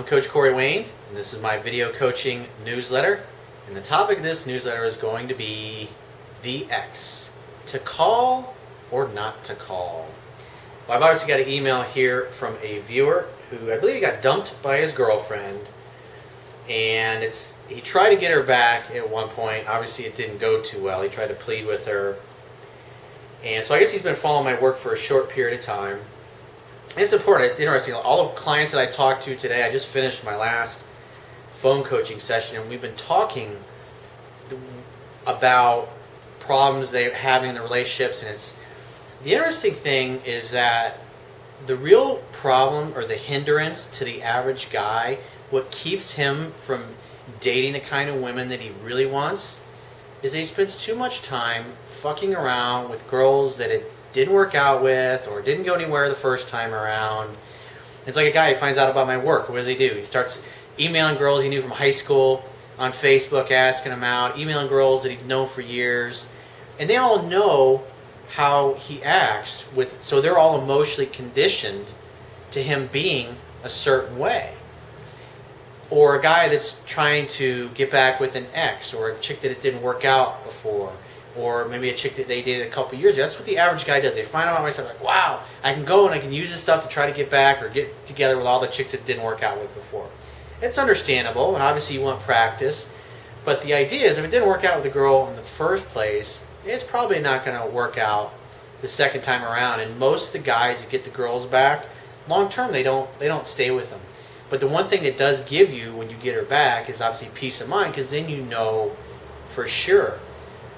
Coach Corey Wayne, and this is my video coaching newsletter. And the topic of this newsletter is going to be the X. To call or not to call. Well, I've obviously got an email here from a viewer who I believe got dumped by his girlfriend. And he tried to get her back at one point. Obviously, it didn't go too well. He tried to plead with her. And so I guess he's been following my work for a short period of time. It's important. It's interesting. All the clients that I talked to today, I just finished my last phone coaching session, and we've been talking about problems they're having in the relationships. And the interesting thing is that the real problem or the hindrance to the average guy, what keeps him from dating the kind of women that he really wants, is that he spends too much time fucking around with girls that it didn't work out with or didn't go anywhere the first time around. It's like a guy who finds out about my work. What does he do? He starts emailing girls he knew from high school on Facebook, asking them out, emailing girls that he's known for years. And they all know how he acts, so they're all emotionally conditioned to him being a certain way. Or a guy that's trying to get back with an ex, or a chick that it didn't work out before, or maybe a chick that they dated a couple years ago. That's what the average guy does. They find out about myself like, wow, I can go and I can use this stuff to try to get back or get together with all the chicks that didn't work out with before. It's understandable, and obviously you want practice. But the idea is if it didn't work out with a girl in the first place, it's probably not going to work out the second time around. And most of the guys that get the girls back, long term, they don't stay with them. But the one thing that does give you when you get her back is obviously peace of mind, because then you know for sure.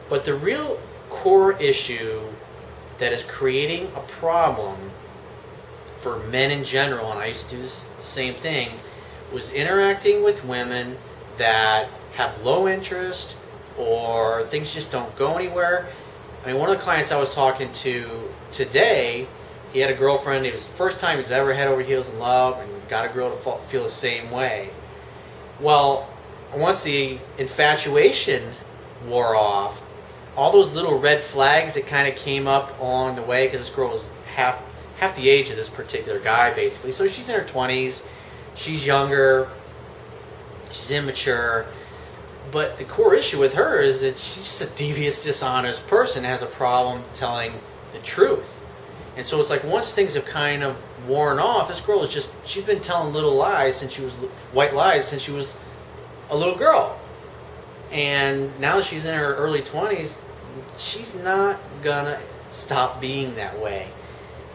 But the real core issue that is creating a problem for men in general, and I used to do this same thing, was interacting with women that have low interest or things just don't go anywhere. I mean, one of the clients I was talking to today, he had a girlfriend. It was the first time he's ever head over heels in love and got a girl to feel the same way. Well, once the infatuation wore off, all those little red flags that kind of came up along the way, because this girl was half the age of this particular guy, basically. So she's in her 20s. She's younger. She's immature. But the core issue with her is that she's just a devious, dishonest person, has a problem telling the truth. And so it's like once things have kind of worn off, this girl she's been telling white lies since she was a little girl. And now that she's in her early 20s, she's not gonna stop being that way.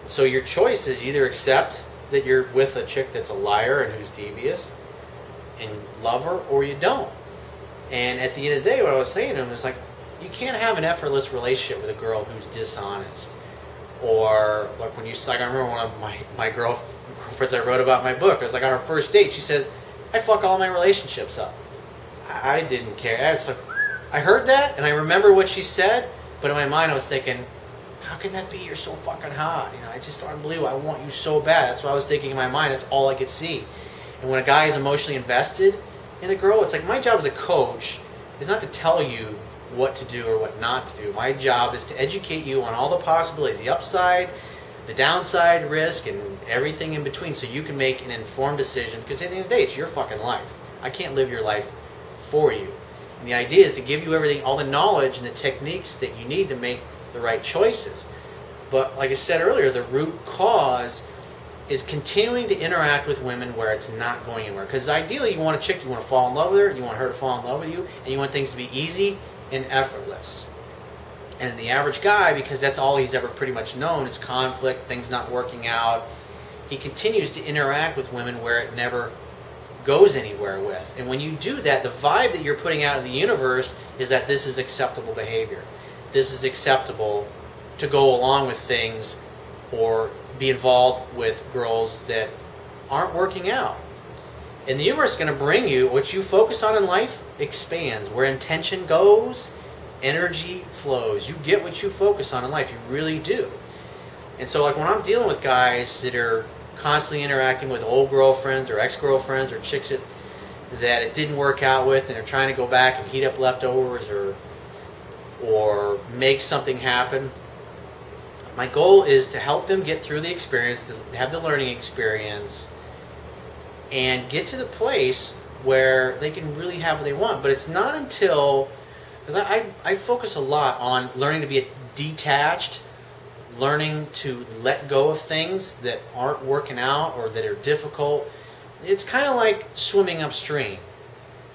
So your choice is either accept that you're with a chick that's a liar and who's devious and love her, or you don't. And at the end of the day, what I was saying to him is like, you can't have an effortless relationship with a girl who's dishonest. Or like I remember one of my girlfriends I wrote about in my book. It was like on our first date, she says, I fuck all my relationships up. I didn't care. I was like, I heard that and I remember what she said, but in my mind I was thinking, how can that be? You're so fucking hot. I just unbelievable. I want you so bad. That's what I was thinking in my mind. That's all I could see. And when a guy is emotionally invested in a girl, it's like my job as a coach is not to tell you what to do or what not to do. My job is to educate you on all the possibilities, the upside, the downside risk, and everything in between, so you can make an informed decision, because at the end of the day, it's your fucking life. I can't live your life for you. And the idea is to give you everything, all the knowledge and the techniques that you need to make the right choices. But like I said earlier, the root cause is continuing to interact with women where it's not going anywhere. Because ideally, you want a chick, you want to fall in love with her, you want her to fall in love with you, and you want things to be easy and effortless. And the average guy, because that's all he's ever pretty much known, is conflict, things not working out. He continues to interact with women where it never goes anywhere with. And when you do that, the vibe that you're putting out in the universe is that this is acceptable behavior. This is acceptable to go along with things or be involved with girls that aren't working out. And the universe is going to bring you what you focus on in life expands. Where intention goes, energy flows. You get what you focus on in life. You really do. And so like when I'm dealing with guys that are constantly interacting with old girlfriends or ex-girlfriends or chicks that it didn't work out with, and they're trying to go back and heat up leftovers or make something happen, my goal is to help them get through the experience, to have the learning experience, and get to the place where they can really have what they want. But it's not until, because I focus a lot on learning to be detached, learning to let go of things that aren't working out or that are difficult. It's kind of like swimming upstream.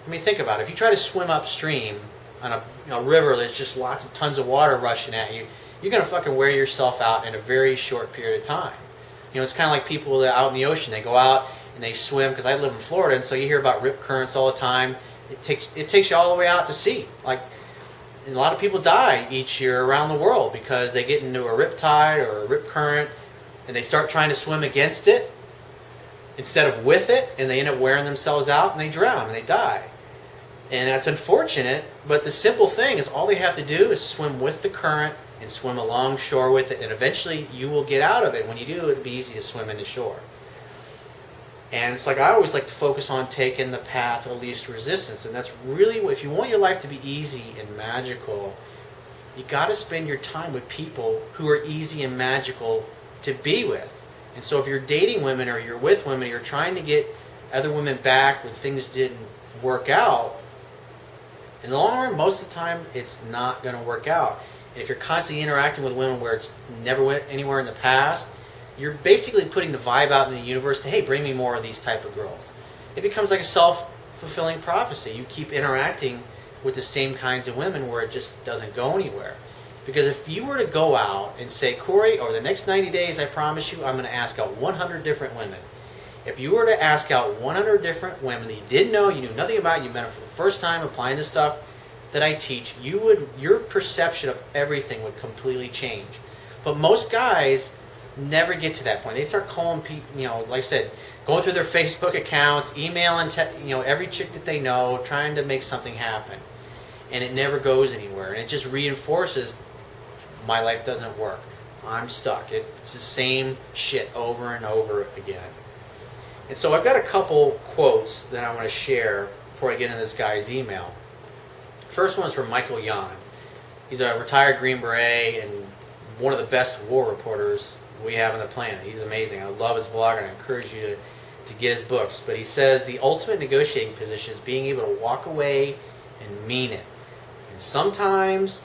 I mean, think about it. If you try to swim upstream on a river there's just lots of tons of water rushing at you, you're going to fucking wear yourself out in a very short period of time. It's kind of like people that out in the ocean. They go out and they swim, because I live in Florida, and so you hear about rip currents all the time. It takes you all the way out to sea. Like, a lot of people die each year around the world because they get into a rip tide or a rip current, and they start trying to swim against it instead of with it, and they end up wearing themselves out, and they drown, and they die. And that's unfortunate, but the simple thing is all they have to do is swim with the current and swim along shore with it, and eventually you will get out of it. When you do, it'll be easy to swim into shore. And it's like, I always like to focus on taking the path of least resistance, and that's really, if you want your life to be easy and magical, you got to spend your time with people who are easy and magical to be with. And so if you're dating women, or you're with women, or you're trying to get other women back when things didn't work out, in the long run, most of the time, it's not going to work out. And if you're constantly interacting with women where it's never went anywhere in the past, you're basically putting the vibe out in the universe to, hey, bring me more of these type of girls. It becomes like a self-fulfilling prophecy. You keep interacting with the same kinds of women where it just doesn't go anywhere. Because if you were to go out and say, Corey, over the next 90 days, I promise you, I'm going to ask out 100 different women. If you were to ask out 100 different women that you didn't know, you knew nothing about, you met them for the first time applying the stuff that I teach, your perception of everything would completely change. But most guys never get to that point. They start calling people, like I said, going through their Facebook accounts, emailing, every chick that they know, trying to make something happen. And it never goes anywhere. And it just reinforces, my life doesn't work. I'm stuck. It's the same shit over and over again. And so I've got a couple quotes that I want to share before I get into this guy's email. First one is from Michael Yon. He's a retired Green Beret and one of the best war reporters we have on the planet. He's amazing. I love his blog, and I encourage you to get his books. But he says the ultimate negotiating position is being able to walk away and mean it. And sometimes,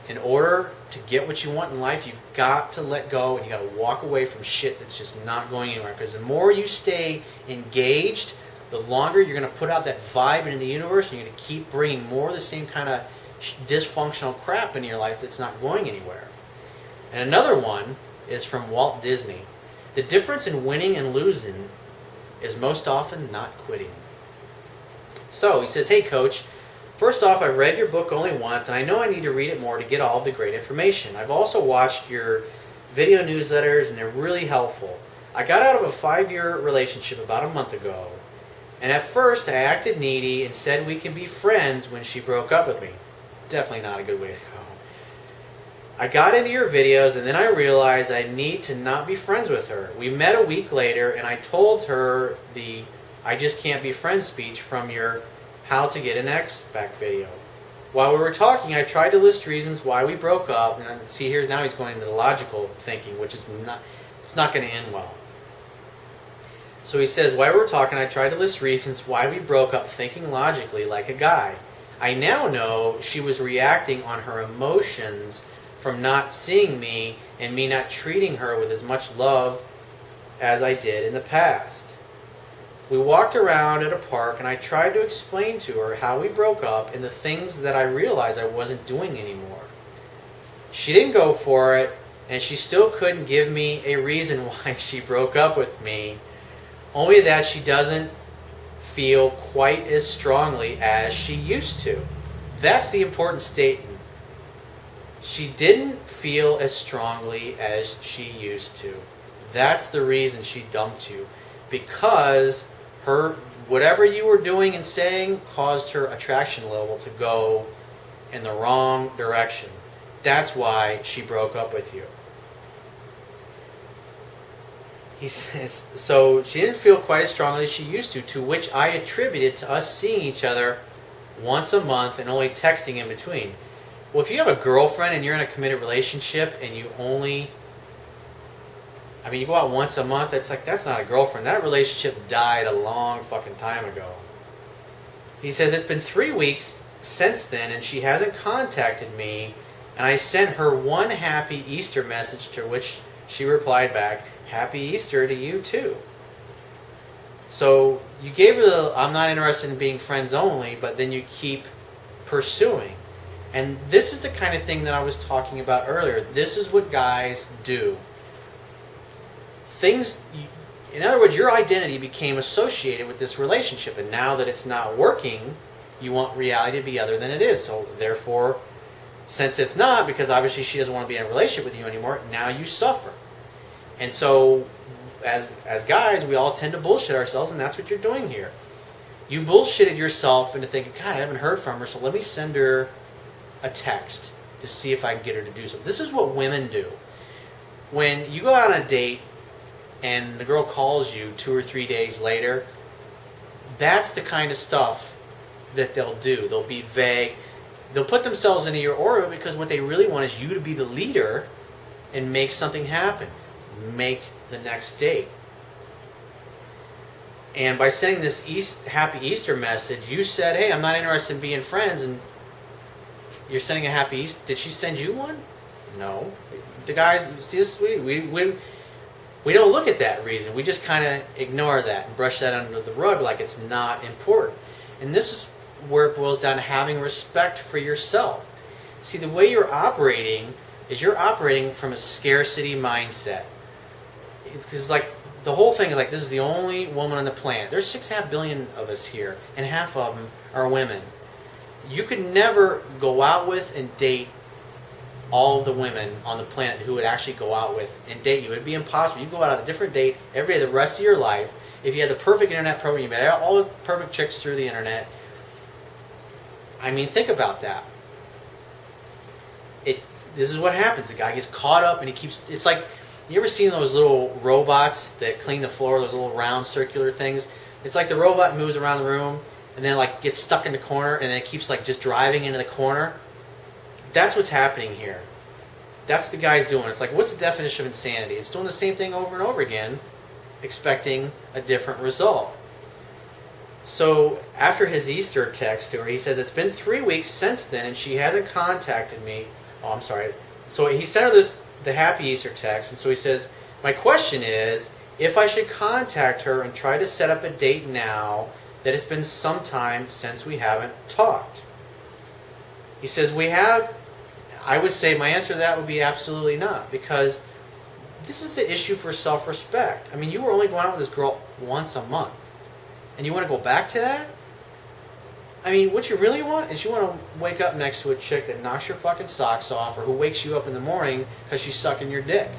in order to get what you want in life, you've got to let go, and you've got to walk away from shit that's just not going anywhere. Because the more you stay engaged, the longer you're going to put out that vibe into the universe, and you're going to keep bringing more of the same kind of dysfunctional crap into your life that's not going anywhere. And another one is from Walt Disney. The difference in winning and losing is most often not quitting. So he says, hey coach, first off, I've read your book only once, and I know I need to read it more to get all of the great information. I've also watched your video newsletters, and they're really helpful. I got out of a 5-year relationship about a month ago, and at first I acted needy and said we can be friends when she broke up with me. Definitely not a good way to go. I got into your videos, and then I realized I need to not be friends with her. We met a week later, and I told her the I just can't be friends speech from your How to Get an Ex back video. While we were talking, I tried to list reasons why we broke up, and see, here's now he's going into the logical thinking, which is not going to end well. So he says, while we were talking, I tried to list reasons why we broke up, thinking logically like a guy. I now know she was reacting on her emotions from not seeing me and me not treating her with as much love as I did in the past. We walked around at a park, and I tried to explain to her how we broke up and the things that I realized I wasn't doing anymore. She didn't go for it, and she still couldn't give me a reason why she broke up with me, only that she doesn't feel quite as strongly as she used to. That's the important statement. She didn't feel as strongly as she used to. That's the reason she dumped you. Because whatever you were doing and saying caused her attraction level to go in the wrong direction. That's why she broke up with you. He says, so she didn't feel quite as strongly as she used to which I attributed to us seeing each other once a month and only texting in between. Well, if you have a girlfriend and you're in a committed relationship and you only I mean, you go out once a month, it's like, that's not a girlfriend. That relationship died a long fucking time ago. He says, it's been 3 weeks since then, and she hasn't contacted me, and I sent her one happy Easter message, to which she replied back, Happy Easter to you too. So you gave her the, I'm not interested in being friends only, but then you keep pursuing. And this is the kind of thing that I was talking about earlier. This is what guys do. Things, in other words, your identity became associated with this relationship, and now that it's not working, you want reality to be other than it is. So therefore, since it's not, because obviously she doesn't want to be in a relationship with you anymore, now you suffer. And so, as guys, we all tend to bullshit ourselves, and that's what you're doing here. You bullshitted yourself into thinking, God, I haven't heard from her, so let me send her a text to see if I can get her to do something. This is what women do. When you go out on a date and the girl calls you 2 or 3 days later, that's the kind of stuff that they'll do. They'll be vague. They'll put themselves into your orbit because what they really want is you to be the leader and make something happen. Make the next date. And by sending this Happy Easter message, you said, hey, I'm not interested in being friends, and you're sending a Happy Easter. Did she send you one? No. The guys, see this, we don't look at that reason. We just kind of ignore that and brush that under the rug like it's not important. And this is where it boils down to having respect for yourself. See, the way you're operating is you're operating from a scarcity mindset. Because like the whole thing is like, this is the only woman on the planet. There's 6.5 billion of us here, and half of them are women. You could never go out with and date all of the women on the planet who would actually go out with and date you. It would be impossible. You go out on a different date every day the rest of your life. If you had the perfect internet program, you met all the perfect chicks through the internet. I mean, think about that. This is what happens. A guy gets caught up and he keeps... It's like, you ever seen those little robots that clean the floor, those little round circular things? It's like the robot moves around the room and then like gets stuck in the corner and then it keeps like just driving into the corner. That's what's happening here. That's what the guy's doing. It's like, what's the definition of insanity? It's doing the same thing over and over again, expecting a different result. So after his Easter text to her, he says, it's been 3 weeks since then and she hasn't contacted me. Oh, I'm sorry. So he sent her the Happy Easter text, and so he says, my question is, if I should contact her and try to set up a date now that it's been some time since we haven't talked. He says, I would say my answer to that would be absolutely not, because this is the issue for self-respect. I mean, you were only going out with this girl once a month, and you want to go back to that? I mean, what you really want is you want to wake up next to a chick that knocks your fucking socks off, or who wakes you up in the morning because she's sucking your dick.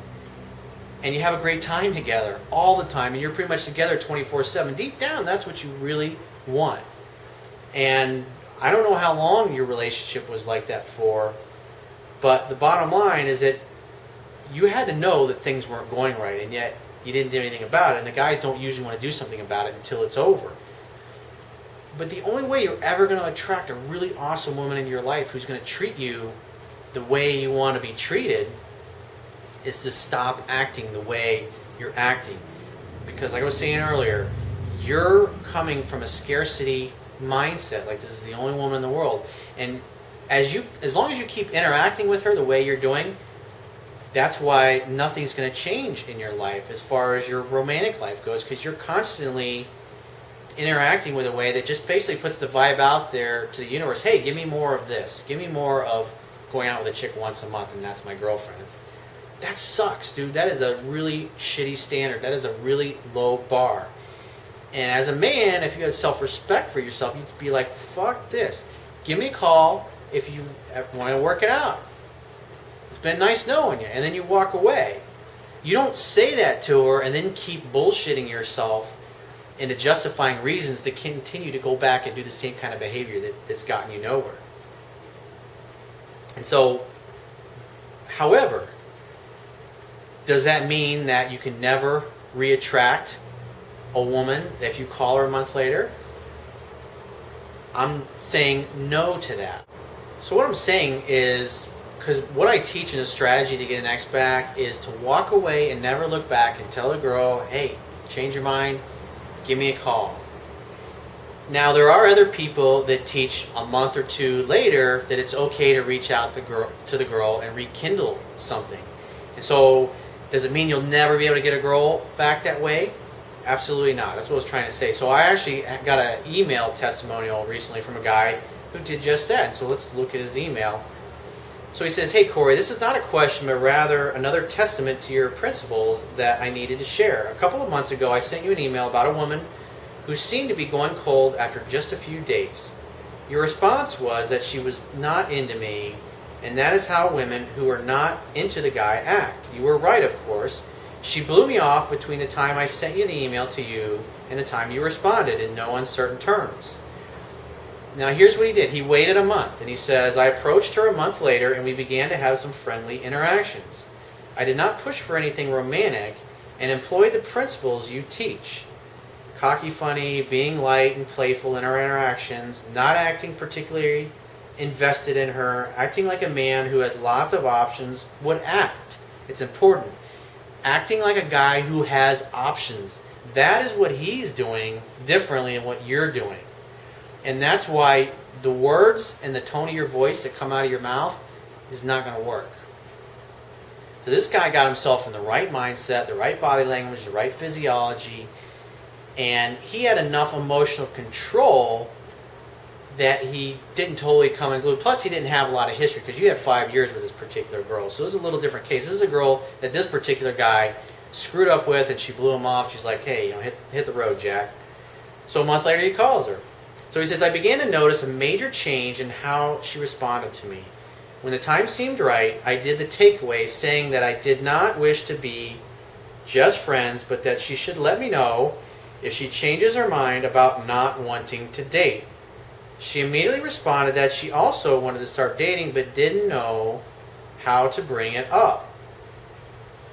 And you have a great time together all the time, and you're pretty much together 24/7. Deep down, that's what you really want. And I don't know how long your relationship was like that for, but the bottom line is that you had to know that things weren't going right, and yet you didn't do anything about it. And the guys don't usually want to do something about it until it's over. But the only way you're ever going to attract a really awesome woman in your life who's going to treat you the way you want to be treated is to stop acting the way you're acting. Because like I was saying earlier, you're coming from a scarcity mindset, like this is the only woman in the world. And as long as you keep interacting with her the way you're doing, that's why nothing's going to change in your life as far as your romantic life goes, because you're constantly interacting with a way that just basically puts the vibe out there to the universe. Hey, give me more of this. Give me more of going out with a chick once a month and that's my girlfriend. That sucks, dude. That is a really shitty standard. That is a really low bar. And as a man, if you had self-respect for yourself, you'd be like, fuck this. Give me a call if you want to work it out. It's been nice knowing you. And then you walk away. You don't say that to her and then keep bullshitting yourself into justifying reasons to continue to go back and do the same kind of behavior that's gotten you nowhere. And so, however, does that mean that you can never re-attract a woman if you call her a month later? I'm saying no to that. So what I'm saying is because what I teach in a strategy to get an ex back is to walk away and never look back and tell a girl, hey, change your mind, give me a call. Now, there are other people that teach a month or two later that it's okay to reach out to the girl and rekindle something. And so, does it mean you'll never be able to get a girl back that way? Absolutely not. That's what I was trying to say. So I actually got an email testimonial recently from a guy who did just that. So let's look at his email. So he says, hey Corey, this is not a question, but rather another testament to your principles that I needed to share. A couple of months ago, I sent you an email about a woman who seemed to be going cold after just a few dates. Your response was that she was not into me, and that is how women who are not into the guy act. You were right, of course. She blew me off between the time I sent you the email to you and the time you responded in no uncertain terms. Now here's what he did. He waited a month, and he says, I approached her a month later and we began to have some friendly interactions. I did not push for anything romantic and employed the principles you teach. Cocky funny, being light and playful in our interactions, not acting particularly invested in her, acting like a man who has lots of options would act. It's important. Acting like a guy who has options. That is what he's doing differently than what you're doing. And that's why the words and the tone of your voice that come out of your mouth is not going to work. So this guy got himself in the right mindset, the right body language, the right physiology, and he had enough emotional control that he didn't totally come unglued. Plus, he didn't have a lot of history because you had 5 years with this particular girl. So this is a little different case. This is a girl that this particular guy screwed up with, and she blew him off. She's like, hey, hit the road, Jack. So a month later, he calls her. So he says, I began to notice a major change in how she responded to me. When the time seemed right, I did the takeaway, saying that I did not wish to be just friends, but that she should let me know if she changes her mind about not wanting to date. She immediately responded that she also wanted to start dating but didn't know how to bring it up.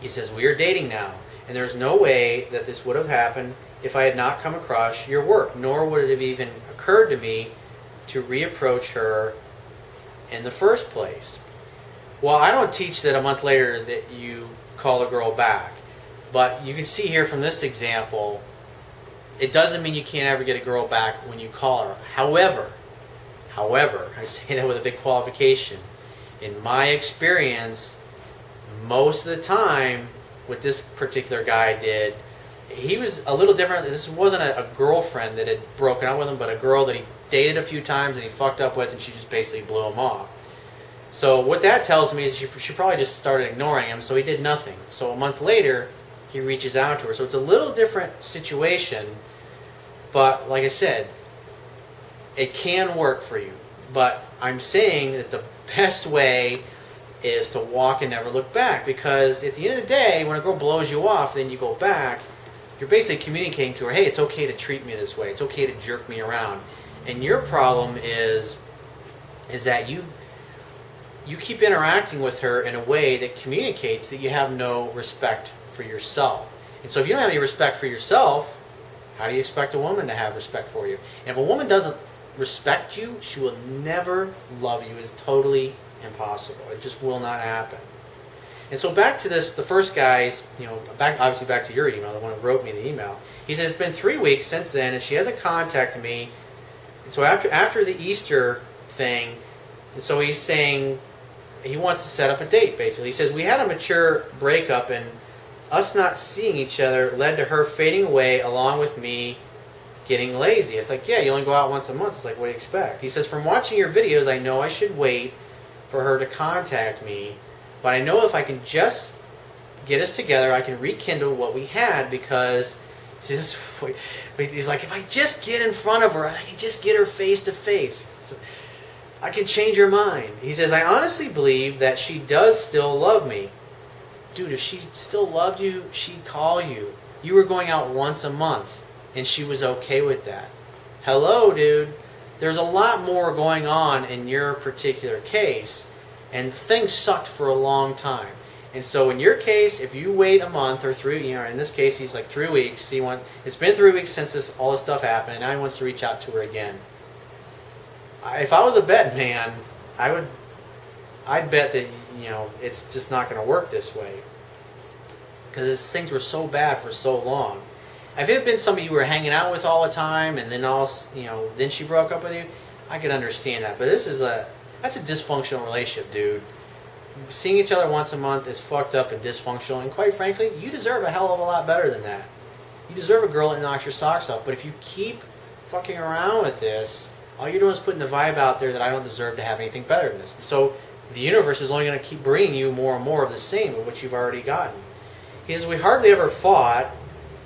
He says, we are dating now, and there's no way that this would have happened if I had not come across your work, nor would it have even occurred to me to reapproach her in the first place. Well, I don't teach that a month later that you call a girl back, but you can see here from this example, it doesn't mean you can't ever get a girl back when you call her. However, I say that with a big qualification. In my experience, most of the time, what this particular guy did, he was a little different. This wasn't a girlfriend that had broken up with him, but a girl that he dated a few times and he fucked up with, and she just basically blew him off. So what that tells me is she probably just started ignoring him, so he did nothing. So a month later, he reaches out to her. So it's a little different situation, but like I said, it can work for you. But I'm saying that the best way is to walk and never look back, because at the end of the day, when a girl blows you off, then you go back, you're basically communicating to her, hey, it's okay to treat me this way. It's okay to jerk me around. And your problem is that you keep interacting with her in a way that communicates that you have no respect for yourself. And so if you don't have any respect for yourself, how do you expect a woman to have respect for you? And if a woman doesn't respect you, she will never love you. It's totally impossible. It just will not happen. And so back to this, the first guy's, back to your email, the one who wrote me the email. He says, it's been 3 weeks since then, and she hasn't contacted me. And so after the Easter thing, and so he's saying he wants to set up a date, basically. He says, we had a mature breakup, and us not seeing each other led to her fading away along with me getting lazy. It's like, yeah, you only go out once a month. It's like, what do you expect? He says, from watching your videos, I know I should wait for her to contact me, but I know if I can just get us together, I can rekindle what we had, because he's like, if I just get in front of her, I can just get her face to face. So I can change her mind. He says, I honestly believe that she does still love me. Dude, if she still loved you, she'd call you. You were going out once a month, and she was okay with that. Hello, dude. There's a lot more going on in your particular case, and things sucked for a long time. And so in your case, if you wait a month or 3, in this case, he's like 3 weeks. It's been 3 weeks since all this stuff happened, and now he wants to reach out to her again. If I was a bet man, I I'd bet that it's just not going to work this way because things were so bad for so long. If it had been somebody you were hanging out with all the time, and then then she broke up with you, I could understand that. But that's a dysfunctional relationship, dude. Seeing each other once a month is fucked up and dysfunctional, and quite frankly, you deserve a hell of a lot better than that. You deserve a girl that knocks your socks off. But if you keep fucking around with this, all you're doing is putting the vibe out there that I don't deserve to have anything better than this. And so the universe is only going to keep bringing you more and more of the same of what you've already gotten. He says, we hardly ever fought,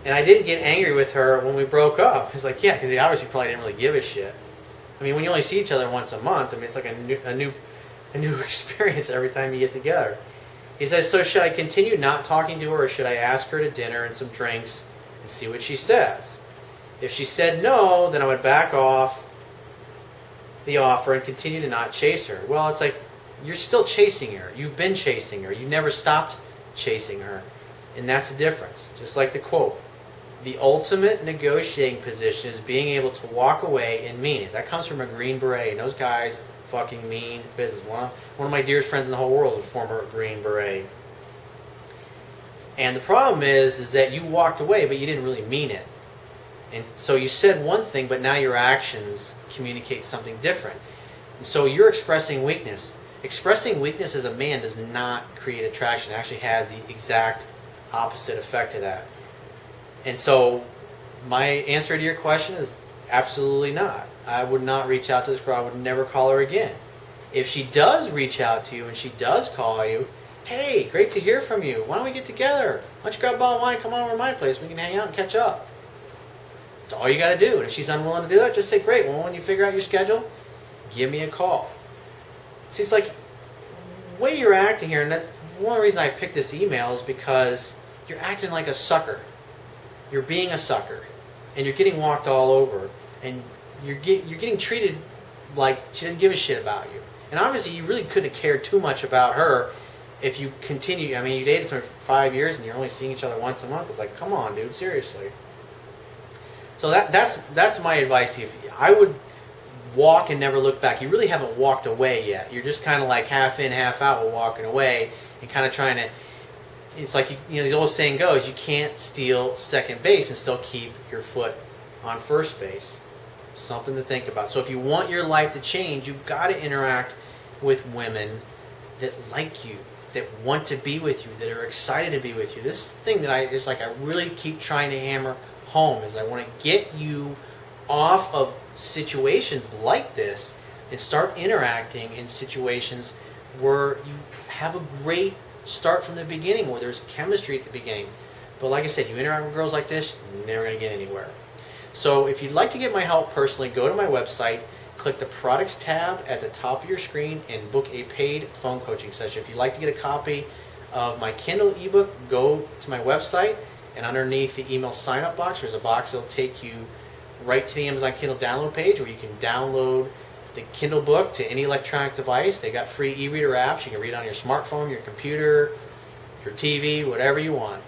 and I didn't get angry with her when we broke up. He's like, yeah, because he obviously probably didn't really give a shit. I mean, when you only see each other once a month, I mean, it's like a new experience every time you get together. He says, so should I continue not talking to her, or should I ask her to dinner and some drinks and see what she says? If she said no, then I would back off the offer and continue to not chase her. Well, it's like, you're still chasing her. You've been chasing her. You never stopped chasing her. And that's the difference. Just like the quote, the ultimate negotiating position is being able to walk away and mean it. That comes from a Green Beret, and those guys fucking mean business. One of my dearest friends in the whole world is a former Green Beret. And the problem is that you walked away, but you didn't really mean it. And so you said one thing, but now your actions communicate something different. And so you're expressing weakness. Expressing weakness as a man does not create attraction. It actually has the exact opposite effect of that. And so my answer to your question is absolutely not. I would not reach out to this girl. I would never call her again. If she does reach out to you and she does call you, hey, great to hear from you. Why don't we get together? Why don't you grab a bottle of wine, come on over to my place, we can hang out and catch up. That's all you got to do. And if she's unwilling to do that, just say, great, well, when you figure out your schedule, give me a call. See, it's like the way you're acting here, and that's one of the reasons I picked this email is because you're acting like a sucker. You're being a sucker, and you're getting walked all over, and you're getting treated like she didn't give a shit about you. And obviously, you really couldn't have cared too much about her if you continue. I mean, you dated someone for 5 years, and you're only seeing each other once a month. It's like, come on, dude, seriously. So that's my advice. If I would walk and never look back. You really haven't walked away yet. You're just kind of like half in, half out with walking away, and kind of trying to. It's like the old saying goes: you can't steal second base and still keep your foot on first base. Something to think about. So if you want your life to change, you've got to interact with women that like you, that want to be with you, that are excited to be with you. This thing that I really keep trying to hammer home is I want to get you off of situations like this and start interacting in situations where you have a great start from the beginning, where there's chemistry at the beginning. But like I said, you interact with girls like this, you're never going to get anywhere. So if you'd like to get my help personally, go to my website, click the products tab at the top of your screen, and book a paid phone coaching session. If you'd like to get a copy of my Kindle ebook, go to my website, and underneath the email sign-up box, there's a box that'll take you right to the Amazon Kindle download page, where you can download the Kindle book to any electronic device. They got free e-reader apps. You can read on your smartphone, your computer, your TV, whatever you want.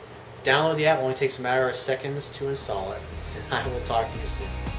Download the app. It only takes a matter of seconds to install it. And I will talk to you soon.